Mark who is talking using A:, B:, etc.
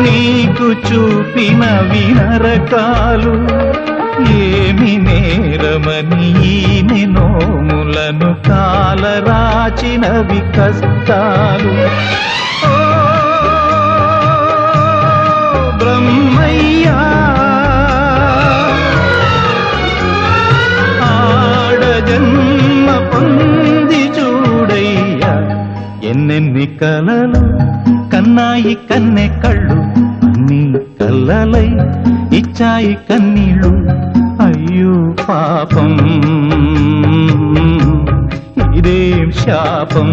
A: నీకు చూపిన వినరకాలు ఏమి నేరమని ఈమె నోములను కాలరాచినవి కష్టాలు. ఓ బ్రహ్మయ్యా ఆడజన్మ పొంది చూడయ్యా ఎన్నెన్ని కలలు కన్నాయి కన్నె కళ్ళు అన్ని కల్లలై ఇచ్చాయి కన్నీళ్ళు. అయ్యో పాపం ఇదేం శాపం.